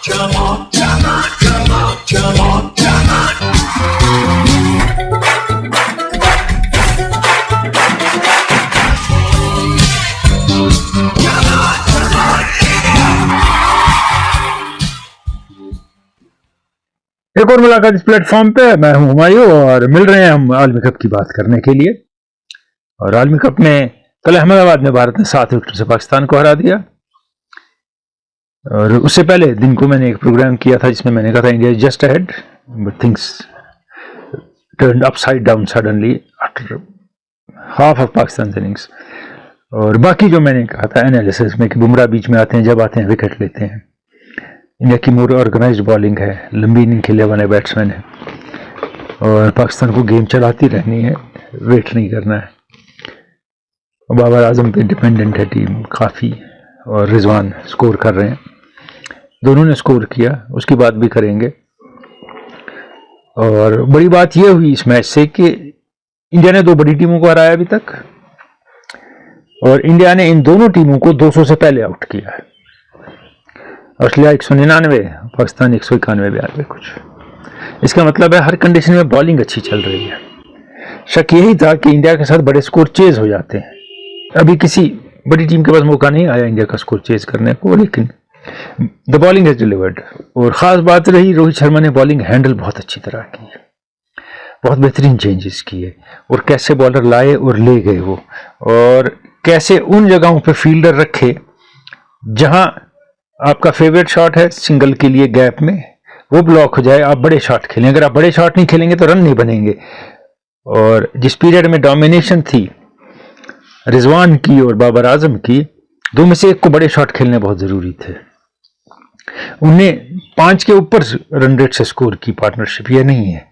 एक और मुलाकात इस प्लेटफॉर्म पे। मैं हूं हुमायूं और मिल रहे हैं हम आलमी कप की बात करने के लिए। और आलमी कप में कल अहमदाबाद में भारत ने 7 विकेट से पाकिस्तान को हरा दिया। और उससे पहले दिन को मैंने एक प्रोग्राम किया था जिसमें मैंने कहा था India is just ahead but things turned upside down suddenly after half of Pakistan innings. और बाकी जो मैंने कहा था एनालिसिस में कि बुमराह बीच में आते हैं, जब आते हैं विकेट लेते हैं। इंडिया की मोर ऑर्गेनाइज्ड बॉलिंग है, लंबी इनिंग खेलने वाले बैट्समैन है और पाकिस्तान को गेम चलाती रहनी है, वेट नहीं करना है। बाबर आजम पे डिपेंडेंट है टीम काफ़ी और रिजवान स्कोर कर रहे हैं। दोनों ने स्कोर किया, उसकी बात भी करेंगे। और बड़ी बात यह हुई इस मैच से कि इंडिया ने 2 बड़ी टीमों को हराया अभी तक और इंडिया ने इन दोनों टीमों को 200 से पहले आउट किया है। ऑस्ट्रेलिया 199, पाकिस्तान 191 कुछ। इसका मतलब है हर कंडीशन में बॉलिंग अच्छी चल रही है। शक यही था कि इंडिया के साथ बड़े स्कोर चेज हो जाते हैं। अभी किसी बड़ी टीम के पास मौका नहीं आया इंडिया का स्कोर चेज करने को, लेकिन द बॉलिंग हैज डिलीवर्ड। और ख़ास बात रही रोहित शर्मा ने बॉलिंग हैंडल बहुत अच्छी तरह की है, बहुत बेहतरीन चेंजेस किए और कैसे बॉलर लाए और ले गए वो, और कैसे उन जगहों पे फील्डर रखे जहां आपका फेवरेट शॉट है सिंगल के लिए गैप में, वो ब्लॉक हो जाए, आप बड़े शॉट खेलें। अगर आप बड़े शॉट नहीं खेलेंगे तो रन नहीं बनेंगे। और जिस पीरियड में डोमिनेशन थी रिजवान की और बाबर आजम की, 2 में से एक को बड़े शॉट खेलने बहुत जरूरी थे। उन्हें 5 के ऊपर रन रेट से स्कोर की पार्टनरशिप, यह नहीं है,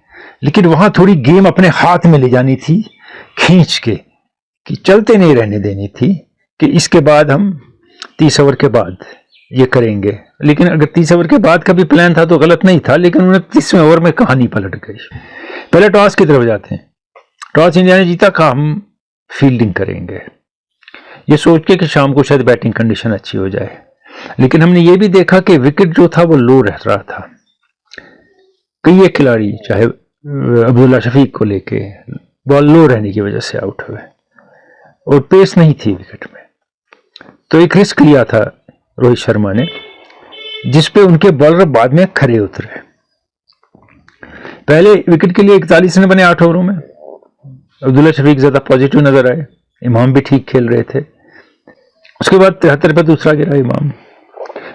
लेकिन वहां थोड़ी गेम अपने हाथ में ले जानी थी खींच के, कि चलते नहीं रहने देनी थी कि इसके बाद हम 30 ओवर के बाद ये करेंगे। लेकिन अगर 30 ओवर के बाद का भी प्लान था तो गलत नहीं था, लेकिन 29वें ओवर में कहानी पलट गई। पहले टॉस की तरफ जाते हैं। टॉस इंडिया ने जीता, कहा हम फील्डिंग करेंगे, ये सोच के कि शाम को शायद बैटिंग कंडीशन अच्छी हो जाए। लेकिन हमने ये भी देखा कि विकेट जो था वो लो रह रहा था। कई एक खिलाड़ी, चाहे अब्दुल्ला शफीक को लेके, बॉल लो रहने की वजह से आउट हुए और पेस नहीं थी विकेट में। तो एक रिस्क लिया था रोहित शर्मा ने, जिसपे उनके बॉलर बाद में खरे उतरे। पहले विकेट के लिए 41 रन बने 8 ओवरों में। अब्दुल्ला शफीक ज्यादा पॉजिटिव नजर आए, इमाम भी ठीक खेल रहे थे। उसके बाद 73 पर दूसरा गिरा इमाम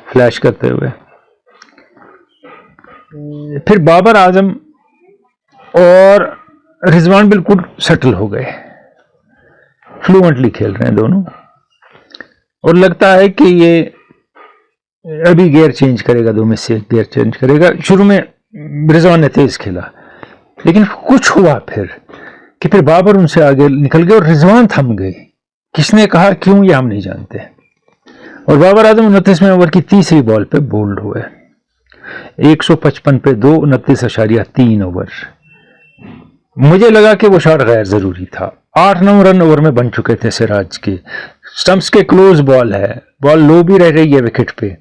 फ्लैश करते हुए। फिर बाबर आजम और रिजवान बिल्कुल सेटल हो गए, फ्लुएंटली खेल रहे हैं दोनों, और लगता है कि ये अभी गियर चेंज करेगा, 2 में से एक गियर चेंज करेगा। शुरू में रिजवान ने तेज खेला, लेकिन कुछ हुआ फिर कि फिर बाबर उनसे आगे निकल गए और रिजवान थम गए। किसने कहा, क्यों, ये हम नहीं जानते। और बाबर आजम 29वें ओवर की तीसरी बॉल पे बोल्ड हुए, 155 पे 2, 29.3 ओवर। मुझे लगा कि वो शॉट गैर जरूरी था। 8-9 रन ओवर में बन चुके थे सिराज के। स्टंप्स के क्लोज बॉल है, बॉल लो भी रह रही है विकेट पे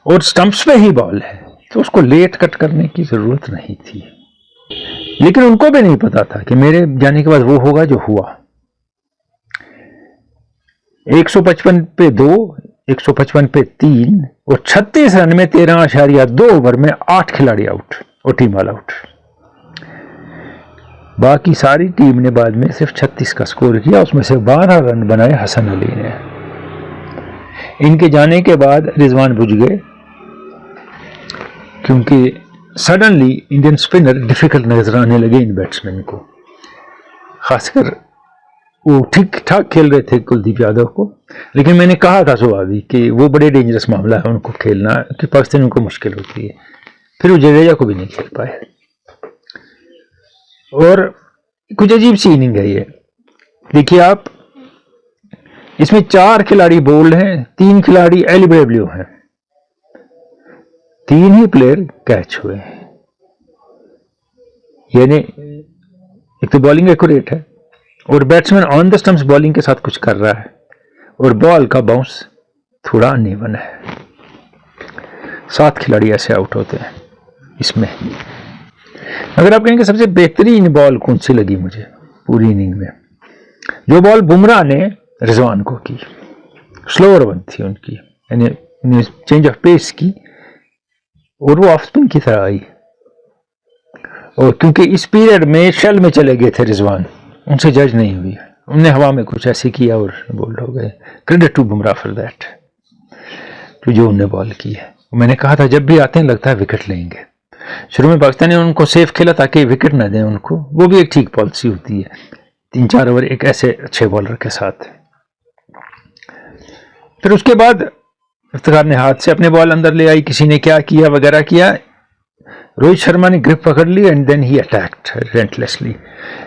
और स्टंप्स पे ही बॉल है, तो उसको लेट कट करने की जरूरत नहीं थी। लेकिन उनको भी नहीं पता था कि मेरे जाने के बाद वो होगा जो हुआ। 155 पे 2, 155 पे 3 और 36 रन में 13.2 ओवर में 8 खिलाड़ी आउट और टीम ऑल आउट। बाकी सारी टीम ने बाद में सिर्फ 36 का स्कोर किया, उसमें से 12 रन बनाए हसन अली ने। इनके जाने के बाद रिजवान बुझ गए, क्योंकि सडनली इंडियन स्पिनर डिफिकल्ट नजर आने लगे इन बैट्समैन को। खासकर वो ठीक ठाक खेल रहे थे कुलदीप यादव को, लेकिन मैंने कहा था सुबह भी कि वो बड़े डेंजरस मामला है उनको खेलना, कि पाकिस्तान उनको मुश्किल होती है। फिर वो जडेजा को भी नहीं खेल पाए और कुछ अजीब सी इनिंग है ये। देखिए आप, इसमें 4 खिलाड़ी बोल्ड हैं, 3 खिलाड़ी एलबीडब्ल्यू हैं, 3 ही प्लेयर कैच हुए हैं। यानी एक तो बॉलिंग एक्यूरेट है और batsman on the stumps bowling के साथ कुछ कर रहा है और बॉल का बाउंस थोड़ा अनइवन है। 7 खिलाड़ी ऐसे आउट होते हैं इसमें। अगर आप कहेंगे सबसे बेहतरीन बॉल कौन सी लगी मुझे पूरी इनिंग में, जो बॉल बुमराह ने रिजवान को की, स्लोअर वन थी उनकी, यानी चेंज ऑफ पेस की, और वो ऑफ स्पिन की तरह आई, और क्योंकि इस पीरियड में शेल में चले गए थे रिजवान, उनसे जज नहीं हुई, उनने हवा में कुछ ऐसे किया और बोल्ड हो गए। Credit to Bumrah for that, तो जो उनने बॉल की है। मैंने कहा था जब भी आते हैं लगता है विकेट लेंगे। शुरू में पाकिस्तान ने उनको सेफ खेला ताकि विकेट ना दें उनको, वो भी एक ठीक पॉलिसी होती है, 3-4 ओवर एक ऐसे अच्छे बॉलर के साथ। फिर उसके बाद इफ्तिखार ने हाथ से अपने बॉल अंदर ले आई, किसी ने क्या किया वगैरह किया, रोहित शर्मा ने ग्रिप पकड़ ली एंड देन ही अटैक्ड रेंटलेसली।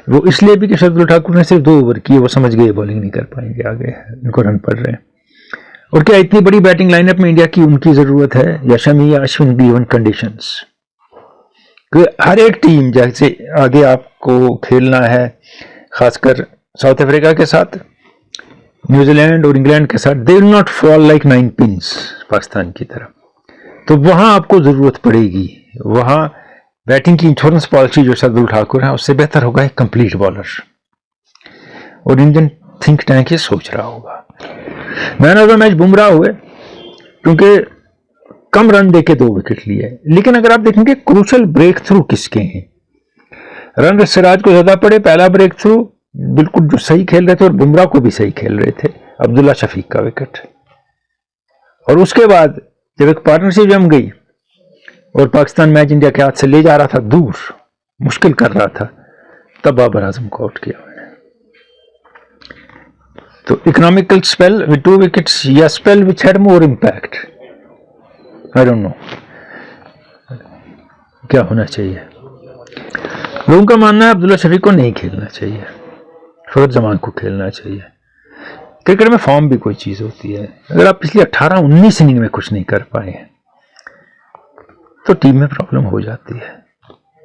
वो इसलिए भी कि शार्दुल ठाकुर ने सिर्फ 2 ओवर किए, वो समझ गए बॉलिंग नहीं कर पाएंगे आगे, इनको रन पड़ रहे हैं। और क्या इतनी बड़ी बैटिंग लाइनअप में इंडिया की उनकी जरूरत है, या शमी या अश्विन गिवन कंडीशंस। हर एक टीम जैसे आगे आपको खेलना है, खासकर साउथ अफ्रीका के साथ, न्यूजीलैंड और इंग्लैंड के साथ, they will not fall like 9 pins Pakistan की तरह, तो वहां आपको जरूरत पड़ेगी। वहां बैटिंग की इंश्योरेंस पॉलिसी जो शार्दुल ठाकुर है उससे बेहतर होगा एक कंप्लीट बॉलर, और इंडियन थिंक टैंक ये सोच रहा होगा। Man of the match Bumrah हुए क्योंकि कम रन देके 2 विकेट लिए, लेकिन अगर आप देखेंगे क्रूशल ब्रेक थ्रू किसके हैं, रन सिराज को ज्यादा पड़े, पहला ब्रेक थ्रू बिल्कुल जो सही खेल रहे थे और बुमराह को भी सही खेल रहे थे, अब्दुल्ला शफीक का विकेट। और उसके बाद जब एक पार्टनरशिप जम गई और पाकिस्तान मैच इंडिया के हाथ से ले जा रहा था, दूर मुश्किल कर रहा था, तब बाबर आजम को आउट किया मैंने। तो इकोनॉमिकल स्पेल विद 2 विकेट्स या spell which had more impact, I don't know क्या होना चाहिए। लोगों का मानना है अब्दुल्ला शफीक को नहीं खेलना चाहिए, फरद जमान को खेलना चाहिए। क्रिकेट में फॉर्म भी कोई चीज होती है, अगर आप पिछली 18-19 इनिंग में कुछ नहीं कर पाए तो टीम में प्रॉब्लम हो जाती है,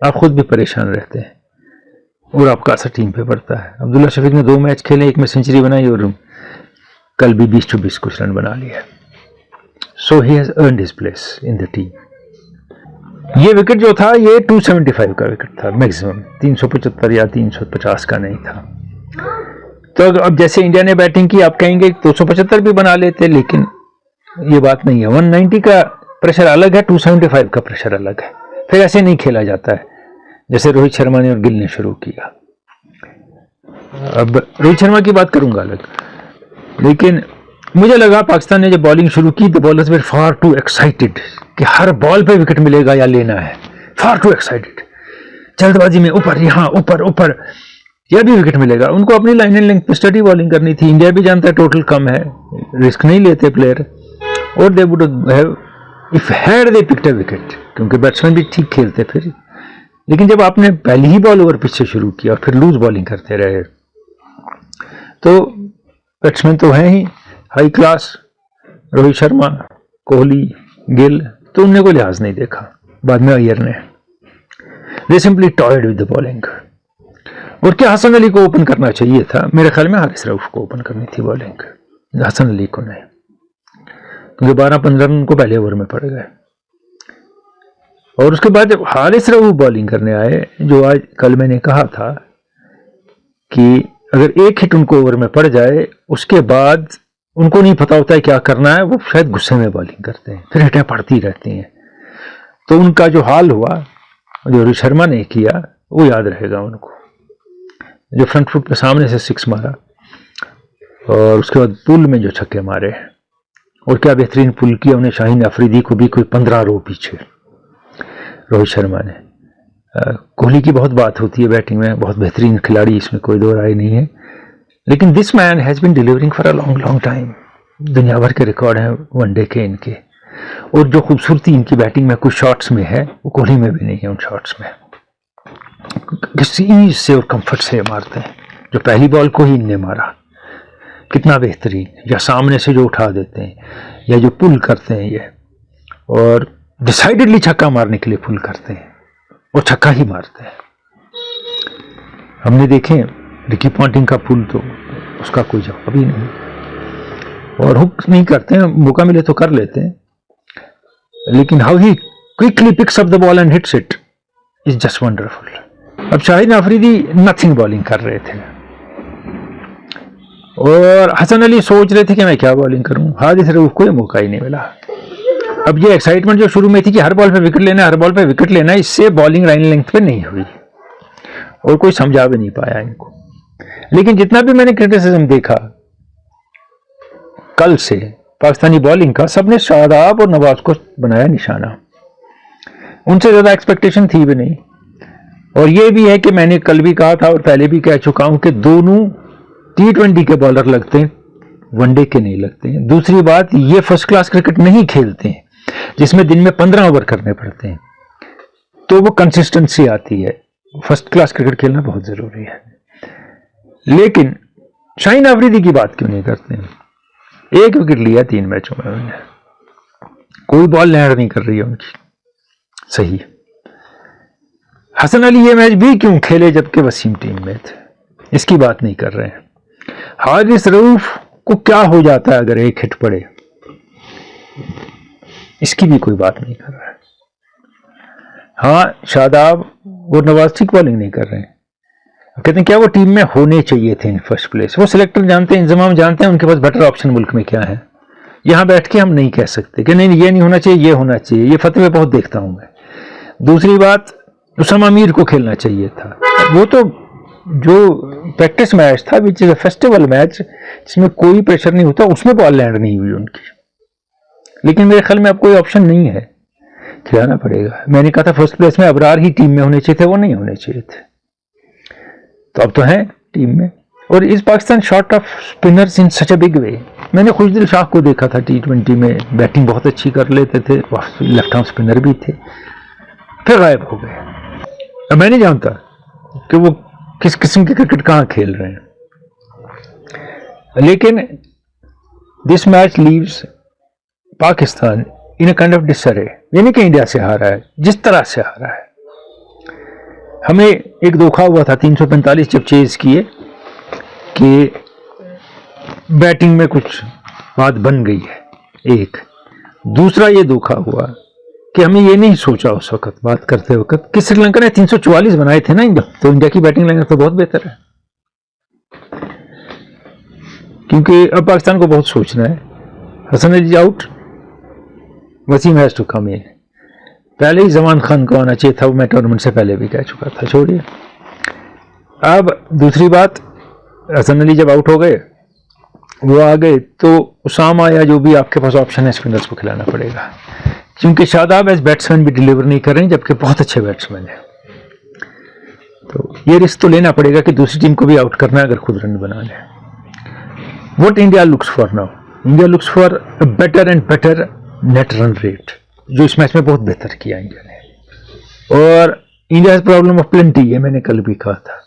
आप खुद भी परेशान रहते हैं और आपका असर टीम पे पड़ता है। अब्दुल्ला शफीक ने 2 मैच खेले, एक में सेंचुरी बनाई और कल भी 20-20 कुछ रन बना लिया, so he has earned his place in the team. ये विकेट जो था ये 275 का विकेट था मैक्सिमम, 375 या 350 का नहीं था। तो अब जैसे इंडिया ने बैटिंग की, आप कहेंगे 275 भी बना लेते, लेकिन ये बात नहीं है। 190 का प्रेशर अलग है, 275 का प्रेशर अलग है। फिर ऐसे नहीं खेला जाता है जैसे रोहित शर्मा ने और गिल ने शुरू किया। अब रोहित शर्मा की बात करूंगा अलग, लेकिन मुझे लगा पाकिस्तान ने जब बॉलिंग शुरू की तो bowlers were far to excited कि हर बॉल पे विकेट मिलेगा या लेना है, फार टू एक्साइटेड, जल्दबाजी में ऊपर यहाँ ऊपर ऊपर या भी विकेट मिलेगा। उनको अपनी लाइन एंड लेंथ पे स्टडी बॉलिंग करनी थी। इंडिया भी जानता है टोटल कम है, रिस्क नहीं लेते प्लेयर, और they would have if had they picked a wicket, क्योंकि बैट्समैन भी ठीक खेलते फिर। लेकिन जब आपने पहली ही बॉल ओवर पिच से शुरू किया और फिर लूज बॉलिंग करते रहे, तो बैट्समैन तो हैं ही हाई क्लास, रोहित शर्मा, कोहली, गिल, तो उनने कोई लिहाज नहीं देखा। बाद में अय्यर ने, they simply toyed with the bowling. और क्या हसन अली को ओपन करना चाहिए था? मेरे ख्याल में हारिस रऊफ को ओपन करनी थी बॉलिंग, हसन अली को नहीं, क्योंकि 12-15 रन उनको पहले ओवर में पड़ गए। और उसके बाद जब हारिस रऊफ बॉलिंग करने आए, जो आज कल मैंने कहा था कि अगर एक हिट उनको ओवर में पड़ जाए उसके बाद उनको नहीं पता होता है क्या करना है, वो शायद गुस्से में बॉलिंग करते हैं, फिर हिटें पड़ती रहती हैं। तो उनका जो हाल हुआ, जो रोहित शर्मा ने किया, वो याद रहेगा उनको, जो फ्रंट फुट पे सामने से 6 मारा और उसके बाद पुल में जो छक्के मारे, और क्या बेहतरीन पुल किया उन्हें, शाहीन अफरीदी को भी कोई 15 रो पीछे रोहित शर्मा ने। कोहली की बहुत बात होती है बैटिंग में, बहुत बेहतरीन खिलाड़ी, इसमें कोई दो राय नहीं है, लेकिन this man has been delivering for a long long time. दुनिया भर के रिकॉर्ड हैं वनडे के इनके, और जो खूबसूरती इनकी बैटिंग में कुछ शॉट्स में है वो कोहली में भी नहीं है। उन शॉट्स में किसी ईज से और कंफर्ट से मारते हैं। जो पहली बॉल को ही इनने मारा, कितना बेहतरीन, या सामने से जो उठा देते हैं, या जो पुल करते हैं ये, और डिसाइडेडली छक्का मारने के लिए पुल करते हैं और छक्का ही मारते हैं। हमने देखे रिकी पॉन्टिंग का पुल, तो उसका कोई जवाब ही नहीं, और हुक नहीं करते हैं, मौका मिले तो कर लेते हैं। लेकिन how he quickly picks up the ball and hits it is just wonderful. अब शाहिद अफरीदी नथिंग बॉलिंग कर रहे थे और हसन अली सोच रहे थे कि मैं क्या बॉलिंग करूं। हारिस रऊफ को मौका ही नहीं मिला। अब ये एक्साइटमेंट जो शुरू में थी कि हर बॉल पे विकेट लेना, हर बॉल पे विकेट लेना, इससे बॉलिंग लाइन लेंथ पे नहीं हुई और कोई समझा भी नहीं पाया इनको। लेकिन जितना भी मैंने क्रिटिसिज्म देखा कल से पाकिस्तानी बॉलिंग का, सबने शादाब और नवाज को बनाया निशाना। उनसे ज्यादा एक्सपेक्टेशन थी भी नहीं। और ये भी है कि मैंने कल भी कहा था और पहले भी कह चुका हूं कि दोनों T20 के बॉलर लगते हैं, वनडे के नहीं लगते हैं। दूसरी बात, ये फर्स्ट क्लास क्रिकेट नहीं खेलते हैं जिसमें दिन में 15 ओवर करने पड़ते हैं, तो वो कंसिस्टेंसी आती है। फर्स्ट क्लास क्रिकेट खेलना बहुत जरूरी है। लेकिन शाहीन अफरीदी की बात क्यों नहीं करते हैं? 1 विकेट लिया 3 मैचों में उन्होंने, कोई बॉल लैंड नहीं कर रही है उनकी सही। हसन अली ये मैच भी क्यों खेले जबकि वसीम टीम में थे, इसकी बात नहीं कर रहे हैं। हारिस रऊफ को क्या हो जाता है अगर एक हिट पड़े, इसकी भी कोई बात नहीं कर रहा है। हाँ, शादाब और नवाज ठीक बॉलिंग नहीं कर रहे हैं। कहते हैं क्या वो टीम में होने चाहिए थे इन फर्स्ट प्लेस। वो सिलेक्टर जानते हैं, इंतजाम जानते हैं, उनके पास बेटर ऑप्शन मुल्क में क्या है। यहां बैठ के हम नहीं कह सकते कि नहीं ये नहीं होना चाहिए, ये होना चाहिए। ये फतवे बहुत देखता हूं मैं। दूसरी बात, उसामा अमीर को खेलना चाहिए था। वो तो जो प्रैक्टिस मैच था, which is a festival match, जिसमें कोई प्रेशर नहीं होता, उसमें बॉल लैंड नहीं हुई उनकी। लेकिन मेरे ख्याल में अब कोई ऑप्शन नहीं है, खिलाना पड़ेगा। मैंने कहा था फर्स्ट प्लेस में अबरार ही टीम में होने चाहिए थे, वो नहीं होने चाहिए थे, तो अब तो है टीम में। और इस Pakistan short off spinners in such a big way. मैंने खुशदिल शाह को देखा था T20 में, बैटिंग बहुत अच्छी कर लेते थे, लेफ्ट आर्म स्पिनर भी थे, फिर गायब हो गए। अब मैं नहीं जानता कि वो किस किस्म की क्रिकेट कहां खेल रहे हैं। लेकिन this match leaves Pakistan in a kind of disarray. यानी कि इंडिया से हारा है, जिस तरह से हारा है। हमें एक धोखा हुआ था 345 जब चेज किए कि बैटिंग में कुछ बात बन गई है, एक। दूसरा ये धोखा हुआ कि हमें ये नहीं सोचा उस वक्त बात करते वक्त कि श्रीलंका ने 344 बनाए थे ना इंडिया, तो इंडिया की बैटिंग लाइन तो बहुत बेहतर है। क्योंकि अब पाकिस्तान को बहुत सोचना है। Hasan Ali out, Wasim has to come in. पहले ही जमान खान को आना चाहिए था, वो मैं टूर्नामेंट से पहले भी कह चुका था, छोड़िए। अब दूसरी बात, हसन अली जब आउट हो गए, वो आ गए, तो उसामा या जो भी आपके पास ऑप्शन है स्पिनर्स को खिलाना पड़ेगा। क्योंकि शादाब एज बैट्समैन भी डिलीवर नहीं कर रहे हैं, जबकि बहुत अच्छे बैट्समैन हैं। तो ये रिस्क तो लेना पड़ेगा कि दूसरी टीम को भी आउट करना है अगर खुद रन बनाने हैं। What India looks for now, India looks for a better and better net run rate, जो इस मैच में बहुत बेहतर किया इंडिया ने। और India has problem of plenty, ये मैंने कल भी कहा था,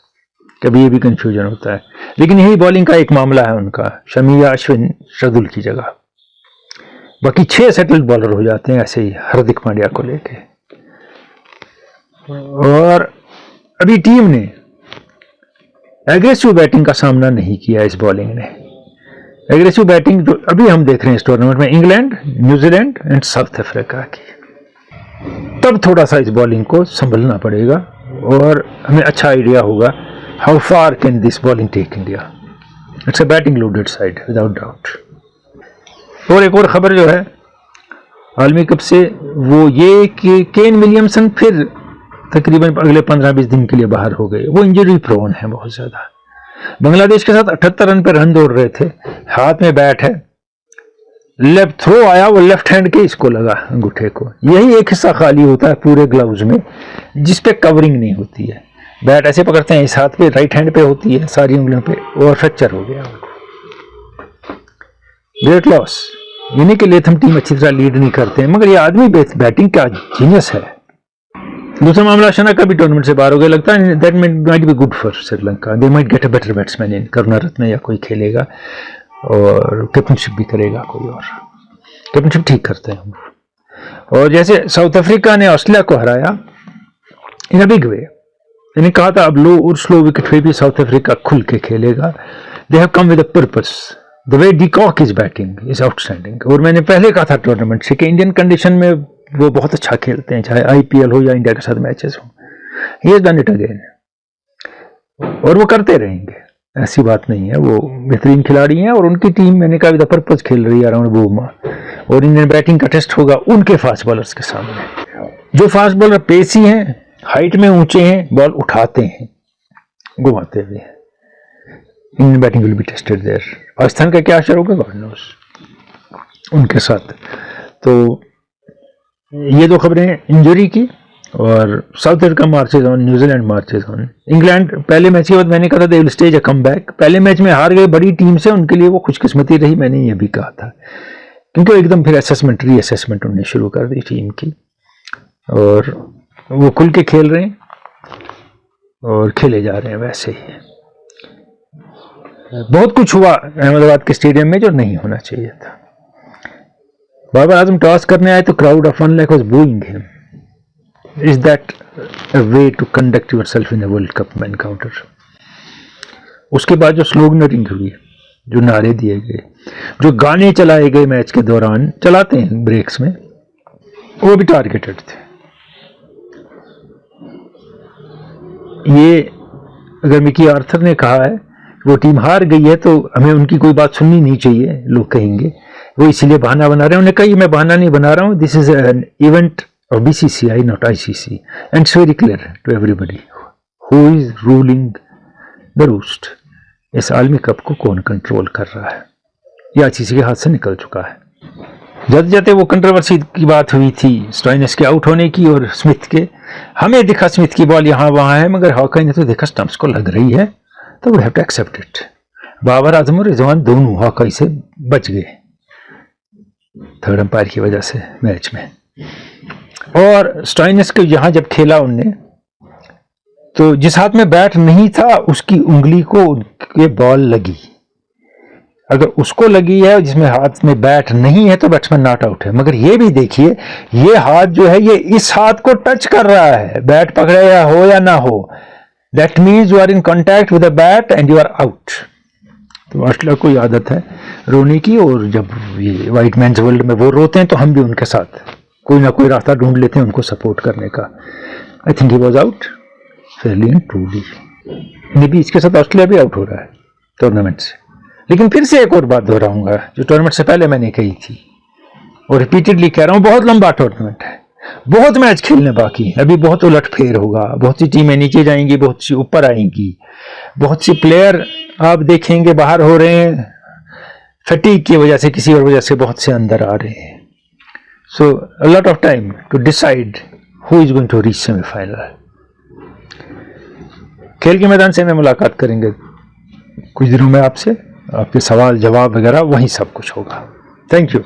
कभी ये भी कंफ्यूजन होता है। लेकिन यही बॉलिंग का एक मामला है उनका, शमी या अश्विन शार्दुल की जगह। बाकी 6 सेटल्ड बॉलर हो जाते हैं ऐसे ही हार्दिक पांड्या को लेके। और अभी टीम ने एग्रेसिव बैटिंग का सामना नहीं किया इस बॉलिंग ने। एग्रेसिव बैटिंग जो अभी हम देख रहे हैं इस टूर्नामेंट में, England, New Zealand and south Africa की, तब थोड़ा सा इस बॉलिंग को संभलना पड़ेगा और हमें अच्छा आइडिया होगा how far can this bowling take India. It's a batting loaded side without doubt. और एक और खबर जो है आलमी कप से, वो ये कि केन विलियमसन फिर तकरीबन अगले 15-20 दिन के लिए बाहर हो गए। वो इंजरी प्रोन है बहुत ज्यादा। बांग्लादेश के साथ 78 रन पर रन दौड़ रहे थे, हाथ में बैट है, लेफ्ट थ्रो आया, वो लेफ्ट हैंड के इसको लगा अंगूठे को। यही एक हिस्सा खाली होता है पूरे ग्लव्स में जिसपे कवरिंग नहीं होती है। बैट ऐसे पकड़ते हैं, इस हाथ पे राइट हैंड पे होती है सारी उंगलियों पे, और फ्रैक्चर हो गया। Great loss. यानी कि लेथम टीम अच्छी तरह लीड नहीं करते हैं, मगर ये आदमी बैटिंग का जीनियस है। दूसरा मामला, शना का भी टूर्नामेंट से बाहर हो गया। लगता है that might be good for Sri Lanka, they might get a better batsman इन। करुणारत्ने या कोई खेलेगा और कैप्टनशिप भी करेगा कोई, और कैप्टनशिप ठीक करते हैं। और जैसे साउथ अफ्रीका ने ऑस्ट्रेलिया को हराया इन अ बिग वे, मैंने कहा था अब लो और स्लो विकेट पे भी साउथ अफ्रीका खुल के खेलेगा। They have come with a purpose. The way de Kock is batting is outstanding. और मैंने पहले कहा था टूर्नामेंट से कि इंडियन कंडीशन में वो बहुत अच्छा खेलते हैं, चाहे IPL हो या इंडिया के साथ मैचेस हो। He has done it again, और वो करते रहेंगे, ऐसी बात नहीं है। वो बेहतरीन खिलाड़ी हैं और उनकी टीम मैंने कहा विद पर्पज खेल रही है अराउंड बुमा, और इंडियन बैटिंग का टेस्ट होगा उनके फास्ट बॉलर्स के सामने। जो फास्ट बॉलर पेसी हैं, हाइट में ऊंचे हैं, बॉल उठाते हैं घुमाते हुए, Indian batting will be tested there. Pakistan का क्या असर होगा गॉड नोस उनके साथ। तो ये दो खबरें इंजरी की, और south Africa marches on, New Zealand marches on. England पहले मैच के बाद मैंने कहा था they will stage a come back. पहले मैच में हार गए बड़ी टीम से, उनके लिए वो खुशकिस्मती रही, मैंने ये भी कहा था, क्योंकि एकदम फिर असेसमेंट रीअसेसमेंट उन्होंने शुरू कर दी टीम की, और वो खुल के खेल रहे हैं और खेले जा रहे हैं वैसे ही। बहुत कुछ हुआ अहमदाबाद के स्टेडियम में जो नहीं होना चाहिए था। बाबर आजम टॉस करने आए तो crowd of 1 lakh was booing him. Is that a way to conduct yourself in a world cup encounter? उसके बाद जो स्लोगनरिंग हुई, जो नारे दिए गए, जो गाने चलाए गए मैच के दौरान, चलाते हैं ब्रेक्स में, वो भी टारगेटेड थे। ये अगर मिकी आर्थर ने कहा है वो टीम हार गई है तो हमें उनकी कोई बात सुननी नहीं चाहिए, लोग कहेंगे वो इसीलिए बहाना बना रहे हैं। उन्होंने कहा ये मैं बहाना नहीं बना रहा हूँ, this is an event of BCCI not ICC, and it's very clear to everybody who is ruling the roost. इस आलमी कप को कौन कंट्रोल कर रहा है, ये ICC के हाथ से निकल चुका है। जाते जाते वो कंट्रोवर्सी की बात हुई थी स्टोइनिस के आउट होने की और स्मिथ के। हमें दिखा स्मिथ की बॉल यहाँ वहाँ है, मगर हॉकाई ने तो देखा स्टंप्स को लग रही है, तो we have to accept it. Babar Azam और रिजवान दोनों हॉकाई से बच गए थर्ड अंपायर की वजह से मैच में। और स्टोइनिस को यहाँ जब खेला उनने, तो जिस हाथ में बैट नहीं था उसकी उंगली को उनके बॉल लगी। अगर उसको लगी है जिसमें हाथ में बैट नहीं है तो बैट्समैन नॉट आउट है। मगर ये भी देखिए, ये हाथ जो है ये इस हाथ को टच कर रहा है, बैट पकड़े या हो या ना हो, that means you are in contact with the bat and you are out. तो ऑस्ट्रेलिया को आदत है रोने की, और जब ये व्हाइट मैन्स वर्ल्ड में वो रोते हैं तो हम भी उनके साथ कोई ना कोई रास्ता ढूंढ लेते हैं उनको सपोर्ट करने का। I think he was out Fairlie and truly. May be इसके साथ ऑस्ट्रेलिया भी आउट हो रहा है टूर्नामेंट से। लेकिन फिर से एक और बात दोहराऊंगा जो टूर्नामेंट से पहले मैंने कही थी और रिपीटेडली कह रहा हूं, बहुत लंबा टूर्नामेंट है, बहुत मैच खेलने बाकी है, अभी बहुत उलटफेर होगा, बहुत सी टीमें नीचे जाएंगी, बहुत सी ऊपर आएंगी, बहुत सी प्लेयर आप देखेंगे बाहर हो रहे हैं फटीग की वजह से, किसी और वजह से बहुत से अंदर आ रहे हैं। So a lot of time to decide who is going to reach semifinal. खेल के मैदान से में मुलाकात करेंगे कुछ दिनों में आपसे, आपके सवाल जवाब वगैरह वहीं सब कुछ होगा। Thank you.